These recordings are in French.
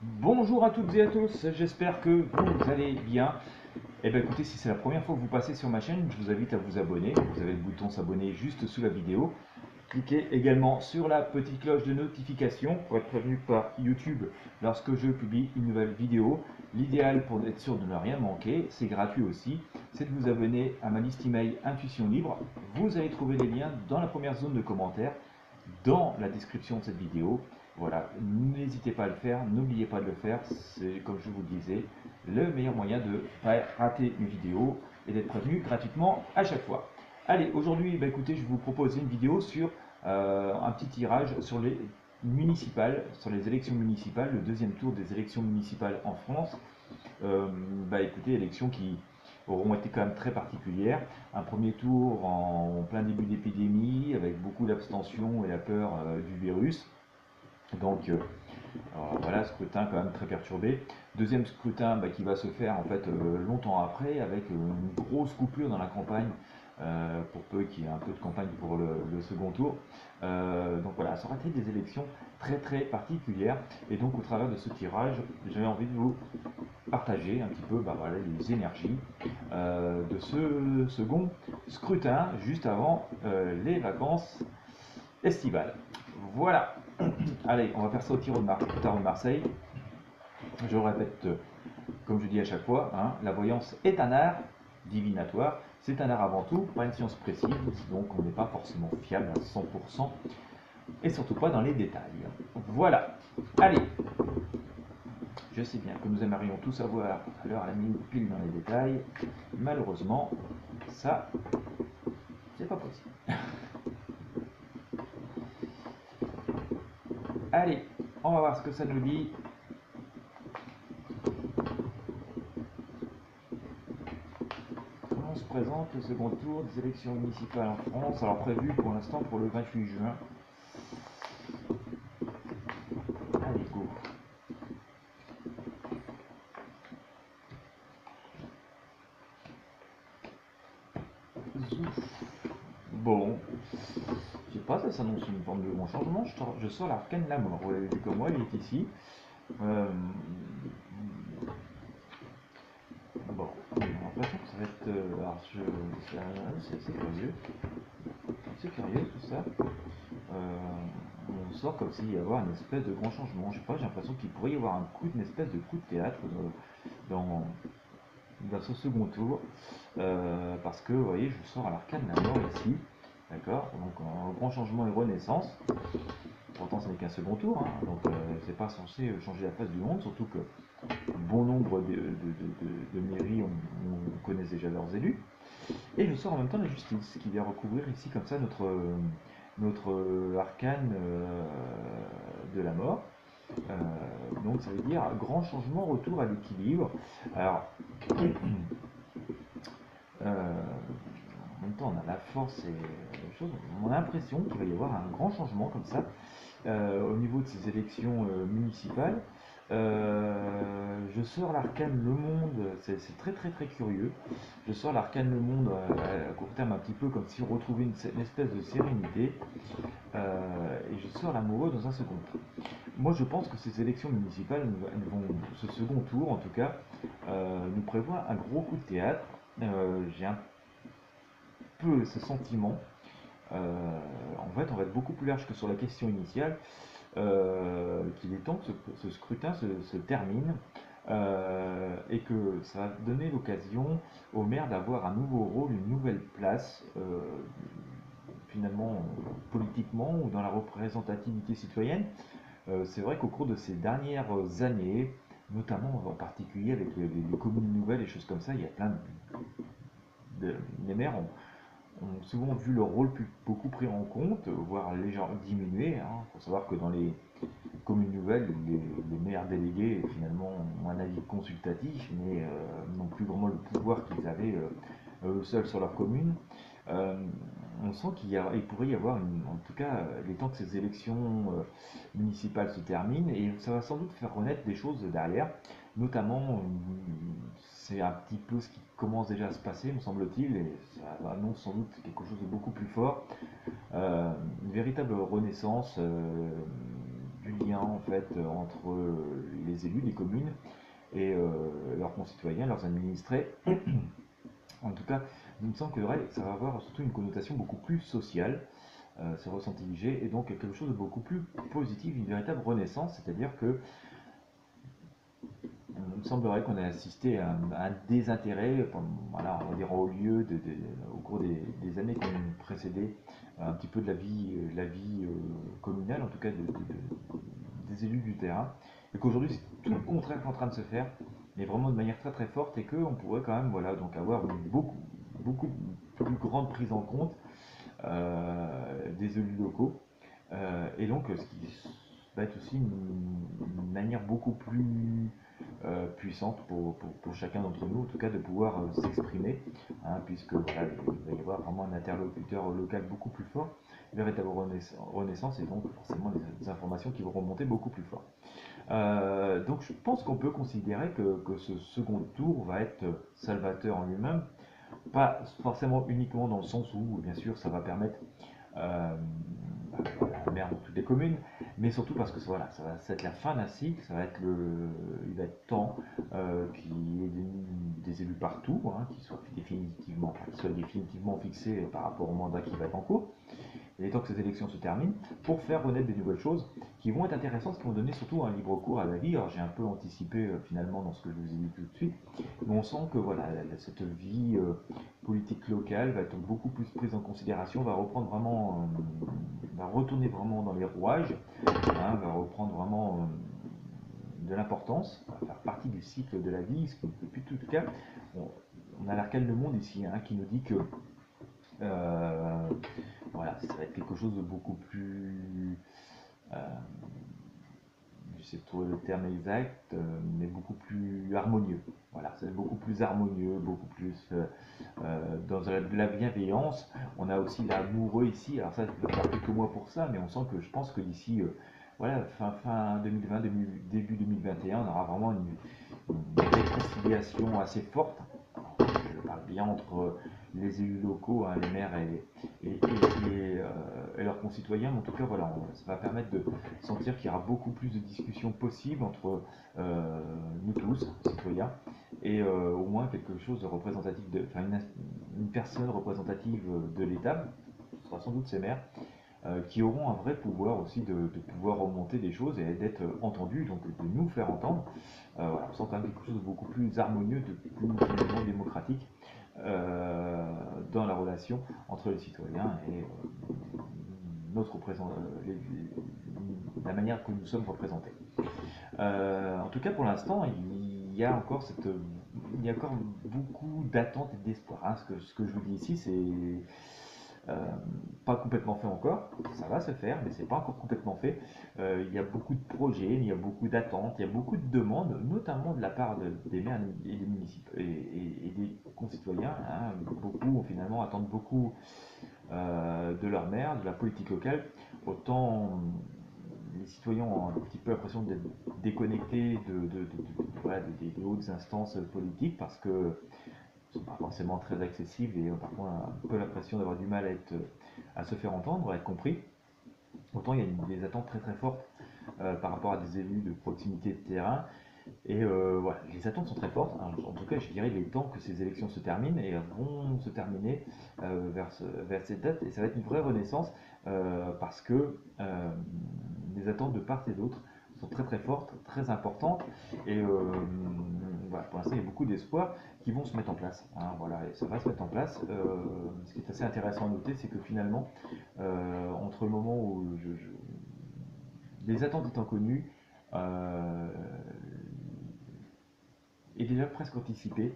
Bonjour à toutes et à tous, j'espère que vous allez bien. Eh bien écoutez, si c'est la première fois que vous passez sur ma chaîne, je vous invite à vous abonner. Vous avez le bouton s'abonner juste sous la vidéo. Cliquez également sur la petite cloche de notification pour être prévenu par YouTube lorsque je publie une nouvelle vidéo. L'idéal pour être sûr de ne rien manquer, c'est gratuit aussi, c'est de vous abonner à ma liste email Intuition Libre. Vous allez trouver les liens dans la première zone de commentaires, dans la description de cette vidéo. Voilà, n'hésitez pas à le faire, n'oubliez pas de le faire, c'est comme je vous le disais, le meilleur moyen de ne pas rater une vidéo et d'être prévenu gratuitement à chaque fois. Allez, aujourd'hui, bah, écoutez, je vais vous proposer une vidéo sur un petit tirage sur les municipales, sur les élections municipales, le deuxième tour des élections municipales en France. Bah écoutez, élections qui auront été quand même très particulières. Un premier tour en plein début d'épidémie, avec beaucoup d'abstention et la peur du virus. Donc voilà, scrutin quand même très perturbé. Deuxième scrutin bah, qui va se faire en fait longtemps après, avec une grosse coupure dans la campagne, pour peu qu'il y ait un peu de campagne pour le second tour. Donc voilà, ça aura été des élections très très particulières. Et donc au travers de ce tirage, j'avais envie de vous partager un petit peu bah, voilà, les énergies de ce second scrutin, juste avant les vacances estivales. Voilà. Allez, on va faire ça au tarot de Marseille. Je répète, comme je dis à chaque fois, hein, la voyance est un art divinatoire. C'est un art avant tout, pas une science précise, donc on n'est pas forcément fiable à 100%, et surtout pas dans les détails. Voilà. Allez, je sais bien que nous aimerions tous avoir à l'heure à la minute pile dans les détails. Malheureusement, ça, c'est pas possible. Allez, on va voir ce que ça nous dit. On se présente le second tour des élections municipales en France, alors prévu pour l'instant pour le 28 juin. Allez, go. Zouf. Bon, je sais pas, ça s'annonce une forme de grand changement. Je sors l'arcane de la mort. Vous l'avez vu comme moi, il est ici. Euh, bon, j'ai l'impression que ça va être. Alors, c'est curieux. C'est curieux tout ça. On sort comme s'il y avait une espèce de grand changement. Je sais pas, j'ai l'impression qu'il pourrait y avoir une espèce de coup de théâtre dans, dans ce second tour. Parce que, vous voyez, je sors à l'arcane de la mort ici. D'accord. Donc, un grand changement et renaissance. Pourtant, ce n'est qu'un second tour, hein, donc c'est pas censé changer la face du monde, surtout que bon nombre de mairies on connaît déjà leurs élus. Et je sors en même temps la justice, qui vient recouvrir ici comme ça notre arcane de la mort. Donc ça veut dire grand changement, retour à l'équilibre. Alors, en même temps, on a la force et les choses. On a l'impression qu'il va y avoir un grand changement comme ça au niveau de ces élections municipales. Je sors l'arcane Le Monde, c'est très très très curieux. Je sors l'arcane Le Monde à court terme un petit peu comme si on retrouvait une espèce de sérénité. Et je sors l'amoureux dans un second tour. Moi je pense que ces élections municipales, ce second tour en tout cas, nous prévoit un gros coup de théâtre. J'ai un peu ce sentiment. En fait, on va être beaucoup plus large que sur la question initiale, qu'il est temps que ce scrutin se termine et que ça va donner l'occasion au maire d'avoir un nouveau rôle, une nouvelle place, finalement, politiquement ou dans la représentativité citoyenne. C'est vrai qu'au cours de ces dernières années, notamment en particulier avec les communes nouvelles et choses comme ça, il y a plein les maires ont souvent vu leur rôle beaucoup pris en compte, voire légèrement diminué. Il faut savoir que dans les communes nouvelles, les maires délégués finalement ont un avis consultatif, mais n'ont plus vraiment le pouvoir qu'ils avaient eux seuls sur leur commune. Euh, on sent il pourrait y avoir, en tout cas, les temps que ces élections municipales se terminent, et ça va sans doute faire renaître des choses derrière, notamment, c'est un petit peu ce qui commence déjà à se passer, me semble-t-il, et ça annonce sans doute quelque chose de beaucoup plus fort, une véritable renaissance du lien en fait entre les élus des communes et leurs concitoyens, leurs administrés. En tout cas, il me semble que ça va avoir surtout une connotation beaucoup plus sociale, ce ressenti que j'ai, et donc quelque chose de beaucoup plus positif, une véritable renaissance, c'est-à-dire que il me semblerait qu'on ait assisté à un désintérêt, voilà, on va dire au cours des années qui ont précédé un petit peu de la vie communale, en tout cas des élus du terrain, et qu'aujourd'hui c'est tout le contraire qui est en train de se faire, mais vraiment de manière très très forte, et qu'on pourrait quand même voilà, donc avoir beaucoup plus grande prise en compte des élus locaux, et donc ce qui va être aussi une manière beaucoup plus puissante pour chacun d'entre nous, en tout cas de pouvoir s'exprimer, hein, puisque voilà, il va y avoir vraiment un interlocuteur local beaucoup plus fort, une véritable renaissance, et donc forcément des informations qui vont remonter beaucoup plus fort. Donc je pense qu'on peut considérer que ce second tour va être salvateur en lui-même, pas forcément uniquement dans le sens où, bien sûr, ça va permettre euh, la maire dans toutes les communes, mais surtout parce que voilà, ça va être la fin d'un cycle, il va être temps qu'il y ait des élus partout, hein, qui soient définitivement fixés par rapport au mandat qui va être en cours. Il est temps que ces élections se terminent pour faire renaître des nouvelles choses qui vont être intéressantes, qui vont donner surtout un libre cours à la vie. Alors j'ai un peu anticipé finalement dans ce que je vous ai dit tout de suite, mais on sent que voilà, cette vie politique locale va être beaucoup plus prise en considération, va reprendre vraiment, va retourner vraiment dans les rouages, hein, va reprendre vraiment de l'importance, va faire partie du cycle de la vie, ce qui, depuis tout cas, on a l'arcane le monde ici, hein, qui nous dit que euh, voilà, ça va être quelque chose de beaucoup plus, euh, je sais pas le terme exact, mais beaucoup plus harmonieux. Voilà, c'est beaucoup plus harmonieux, beaucoup plus dans la bienveillance. On a aussi l'amoureux ici. Alors ça, il va falloir quelques mois pour ça, mais on sent que je pense que d'ici voilà, fin 2020, début 2021, on aura vraiment une réconciliation assez forte. Je parle bien entre les élus locaux, hein, les maires et leurs concitoyens, mais en tout cas, voilà, ça va permettre de sentir qu'il y aura beaucoup plus de discussions possibles entre nous tous, citoyens, et au moins quelque chose de représentatif, enfin une personne représentative de l'État, ce sera sans doute ces maires, qui auront un vrai pouvoir aussi de pouvoir remonter des choses et d'être entendus, donc de nous faire entendre. Voilà, on sent quand même quelque chose de beaucoup plus harmonieux, de plus finalement démocratique dans la relation entre les citoyens et la manière que nous sommes représentés. En tout cas, pour l'instant, il y a encore beaucoup d'attentes et d'espoir, hein. Ce que je vous dis ici, c'est pas complètement fait encore, ça va se faire, mais c'est pas encore complètement fait. Il y a beaucoup de projets, il y a beaucoup d'attentes, il y a beaucoup de demandes, notamment de la part des maires et des municipaux et des concitoyens, hein. Beaucoup finalement attendent beaucoup de leur maire, de la politique locale. Autant les citoyens ont un petit peu l'impression d'être déconnectés voilà, des hautes instances politiques parce que sont pas forcément très accessibles et parfois un peu l'impression d'avoir du mal à se faire entendre, à être compris. Autant il y a des attentes très très fortes par rapport à des élus de proximité de terrain. Et voilà, les attentes sont très fortes. Alors, en tout cas, je dirais qu'il est temps que ces élections se terminent et elles vont se terminer vers cette date. Et ça va être une vraie renaissance parce que les attentes de part et d'autre sont très très fortes, très importantes. Et voilà, pour l'instant, il y a beaucoup d'espoir qui vont se mettre en place, hein, voilà, et ça va se mettre en place. Ce qui est assez intéressant à noter, c'est que finalement, entre le moment où les attentes étant connues, est déjà presque anticipé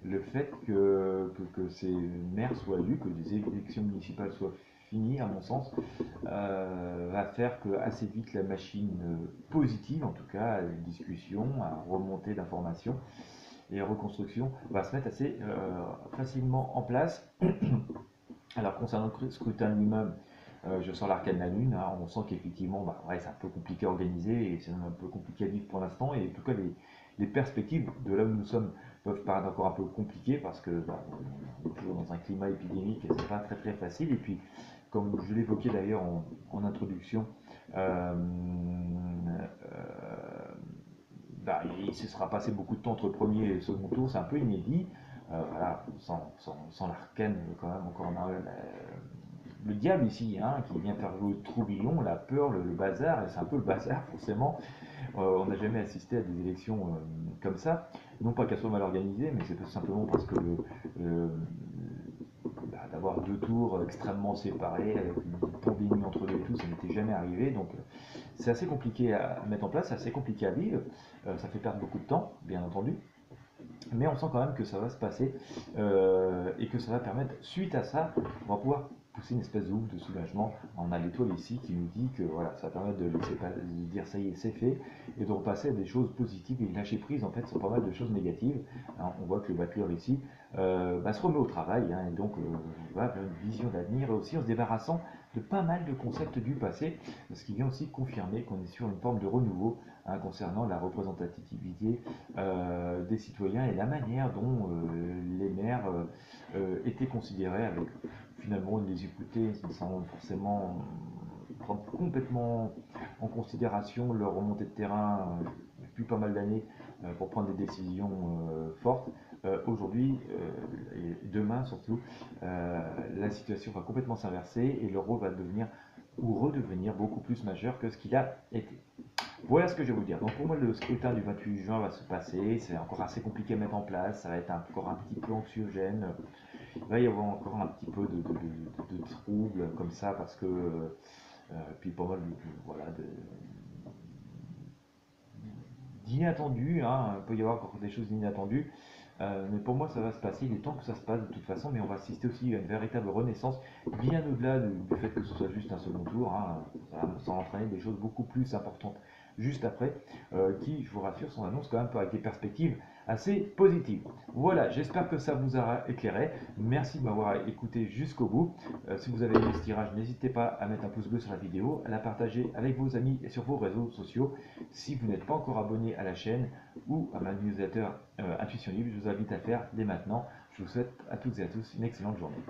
le fait que ces maires soient élus, que les élections municipales soient finies, à mon sens, va faire que assez vite la machine positive, en tout cas, à une discussion, à remontée d'informations et reconstruction, va se mettre assez facilement en place. Alors concernant le scrutin lui-même, je sens l'arcane de la lune, hein, on sent qu'effectivement ouais, c'est un peu compliqué à organiser et c'est un peu compliqué à vivre pour l'instant, et en tout cas les perspectives de là où nous sommes peuvent paraître encore un peu compliquées parce que on est toujours dans un climat épidémique et c'est pas très très facile. Et puis comme je l'évoquais d'ailleurs en introduction, Il se sera passé beaucoup de temps entre le premier et le second tour, c'est un peu inédit. Voilà, sans l'arcane quand même encore le diable ici, hein, qui vient faire jouer le troublion, la peur, le bazar, et c'est un peu le bazar forcément. On n'a jamais assisté à des élections comme ça. Non pas qu'elles soient mal organisées, mais c'est tout simplement parce que d'avoir deux tours extrêmement séparés, avec une pandémie entre les deux, ça n'était jamais arrivé. Donc c'est assez compliqué à mettre en place, c'est assez compliqué à vivre. Ça fait perdre beaucoup de temps, bien entendu. Mais on sent quand même que ça va se passer et que ça va permettre, suite à ça, on va pouvoir pousser une espèce de ouf de soulagement. On a l'étoile ici qui nous dit que voilà, ça va permettre de dire ça y est, c'est fait, et de repasser à des choses positives et de lâcher prise en fait sur pas mal de choses négatives. Hein, on voit que le battleur ici se remet au travail, hein, et donc va vers une vision d'avenir, et aussi en se débarrassant de pas mal de concepts du passé, ce qui vient aussi confirmer qu'on est sur une forme de renouveau, hein, concernant la représentativité des citoyens et la manière dont les maires étaient considérés, avec finalement les écouter sans forcément prendre complètement en considération leur remontée de terrain depuis pas mal d'années pour prendre des décisions fortes. Aujourd'hui et demain surtout, la situation va complètement s'inverser et le rôle va devenir ou redevenir beaucoup plus majeur que ce qu'il a été. Voilà ce que je vais vous dire. Donc pour moi, le scrutin du 28 juin va se passer. C'est encore assez compliqué à mettre en place. Ça va être encore un petit peu anxiogène. Il va y avoir encore un petit peu de troubles comme ça parce que puis pas mal voilà, d'inattendu, hein. Il peut y avoir encore des choses inattendues. Mais pour moi, ça va se passer. Il est temps que ça se passe de toute façon, mais on va assister aussi à une véritable renaissance, bien au-delà du fait que ce soit juste un second tour, hein. Ça va entraîner des choses beaucoup plus importantes juste après, qui, je vous rassure, sont annoncées quand même avec des perspectives assez positives. Voilà, j'espère que ça vous aura éclairé. Merci de m'avoir écouté jusqu'au bout. Si vous avez aimé ce tirage, n'hésitez pas à mettre un pouce bleu sur la vidéo, à la partager avec vos amis et sur vos réseaux sociaux. Si vous n'êtes pas encore abonné à la chaîne ou à ma newsletter Intuition Libre, je vous invite à faire dès maintenant. Je vous souhaite à toutes et à tous une excellente journée.